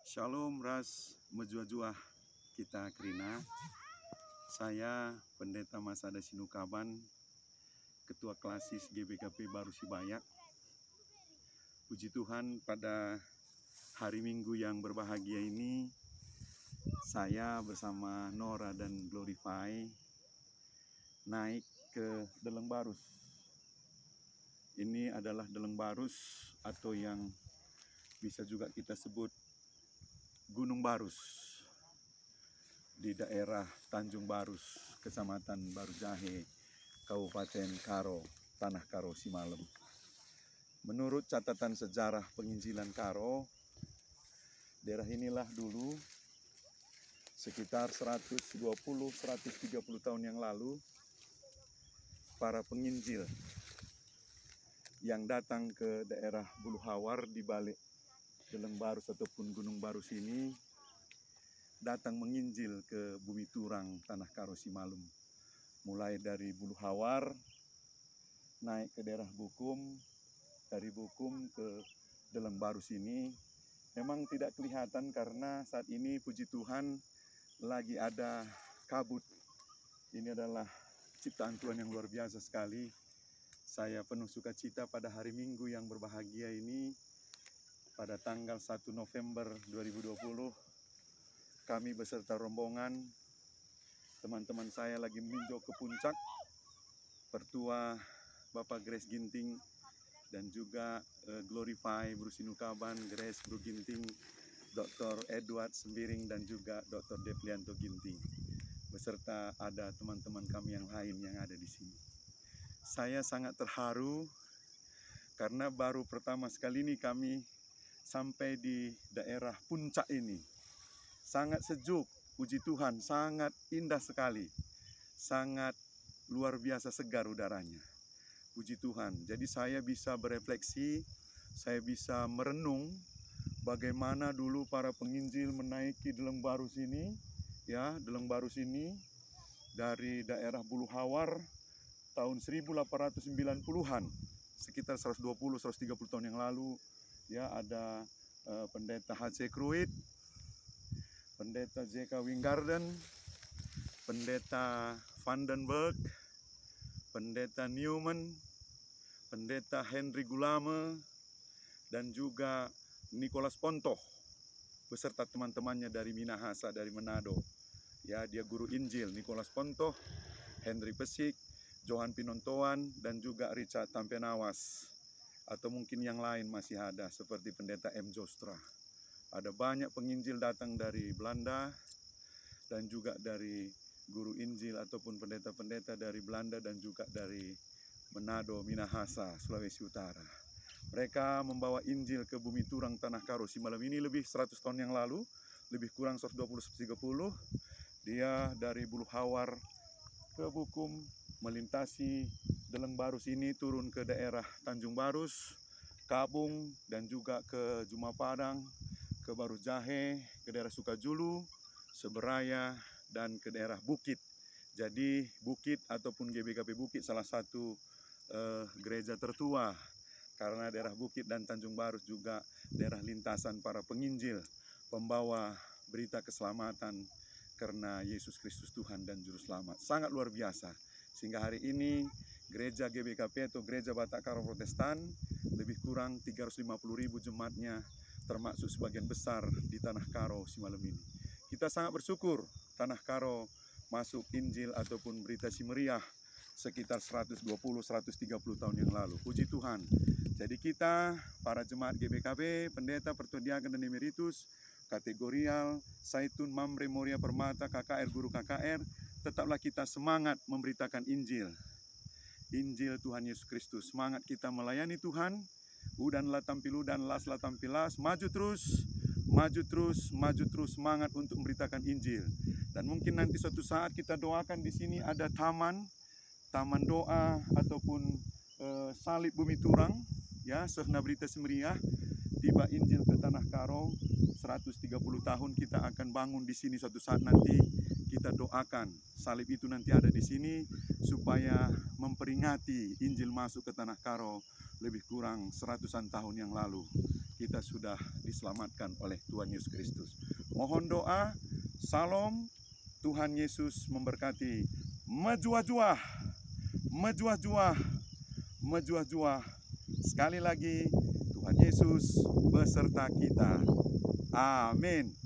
Shalom ras mejuah-juah kita Krina. Saya Pendeta Masada Sinukaban, Ketua Klasis GBKP Baru Sibayak. Puji Tuhan, pada hari Minggu yang berbahagia ini saya bersama Nora dan Glorify naik ke Deleng Barus. Ini adalah Deleng Barus atau yang bisa juga kita sebut Gunung Barus di daerah Tanjung Barus, Kecamatan Barujahe, Kabupaten Karo, Tanah Karo, Simalem. Menurut catatan sejarah penginjilan Karo, daerah inilah dulu sekitar 120-130 tahun yang lalu para penginjil yang datang ke daerah Bulu Hawar di balik Deleng Barus ataupun Gunung Barus ini datang menginjil ke Bumi Turang, Tanah Karo, Simalem. Mulai dari Bulu Hawar naik ke daerah Bukum, dari Bukum ke Deleng Barus ini memang tidak kelihatan karena saat ini puji Tuhan lagi ada kabut. Ini adalah ciptaan Tuhan yang luar biasa sekali. Saya penuh sukacita pada hari Minggu yang berbahagia ini. Pada tanggal 1 November 2020, kami beserta rombongan, teman-teman saya lagi meninjau ke puncak, Pertua Bapak Grace Ginting, dan juga Glorify Bro Sinukaban, Grace Bro Ginting, Dr. Edward Sembiring, dan juga Dr. Deplianto Ginting. Beserta ada teman-teman kami yang lain yang ada di sini. Saya sangat terharu karena baru pertama sekali ini kami sampai di daerah puncak ini. Sangat sejuk, puji Tuhan, sangat indah sekali. Sangat luar biasa segar udaranya. Puji Tuhan. Jadi saya bisa berefleksi, saya bisa merenung bagaimana dulu para penginjil menaiki Deleng Barus ini, ya, Deleng Barus ini dari daerah Bulu Hawar tahun 1890-an, sekitar 120-130 tahun yang lalu. Ya, ada Pendeta H.C. Kruid, Pendeta J.K. Winggarden, Pendeta Vandenberg, Pendeta Newman, Pendeta Henry Gulame, dan juga Nicholas Pontoh beserta teman-temannya dari Minahasa, dari Manado. Ya, dia guru Injil. Nicholas Pontoh, Henry Pesik, Johan Pinontoan, dan juga Richard Tampenawas. Atau mungkin yang lain masih ada seperti Pendeta M. Jostra. Ada banyak penginjil datang dari Belanda dan juga dari guru Injil ataupun pendeta-pendeta dari Belanda dan juga dari Manado, Minahasa, Sulawesi Utara. Mereka membawa Injil ke Bumi Turang, Tanah Karo, Simalem ini lebih 100 tahun yang lalu, lebih kurang 120-130. Dia dari Bulu Hawar ke Bukum, melintasi Deleng Barus ini, turun ke daerah Tanjung Barus, Kabung, dan juga ke Juma Padang, ke Barujahe, ke daerah Sukajulu, Seberaya, dan ke daerah Bukit. Jadi Bukit ataupun GBKP Bukit salah satu gereja tertua, karena daerah Bukit dan Tanjung Barus juga daerah lintasan para penginjil, pembawa berita keselamatan karena Yesus Kristus Tuhan dan Juru Selamat. Sangat luar biasa. Sehingga hari ini gereja GBKP atau Gereja Batak Karo Protestan lebih kurang 350.000 jemaatnya, termasuk sebagian besar di Tanah Karo, Simalem ini. Kita sangat bersyukur Tanah Karo masuk Injil ataupun berita si meriah sekitar 120-130 tahun yang lalu. Puji Tuhan. Jadi kita, para jemaat GBKP, pendeta, pertua diaken dan emeritus, kategorial, Saitun, Mamre, Moria, Permata, KKR, guru KKR, tetaplah kita semangat memberitakan Injil. Injil Tuhan Yesus Kristus. Semangat kita melayani Tuhan. Udanlah tampilu dan laslah tampilas. Maju terus, maju terus, maju terus. Semangat untuk memberitakan Injil. Dan mungkin nanti suatu saat kita doakan di sini ada taman doa ataupun salib Bumi Turang. Ya, sehna berita semeriah. Tiba Injil ke Tanah Karo, 130 tahun kita akan bangun di sini suatu saat nanti. Kita doakan salib itu nanti ada di sini supaya memperingati Injil masuk ke Tanah Karo lebih kurang 100-an tahun yang lalu. kita sudah diselamatkan oleh Tuhan Yesus Kristus. Mohon doa, salam, Tuhan Yesus memberkati. Mejuah-juah, mejuah-juah, mejuah-juah. Sekali lagi, Tuhan Yesus beserta kita. Amin.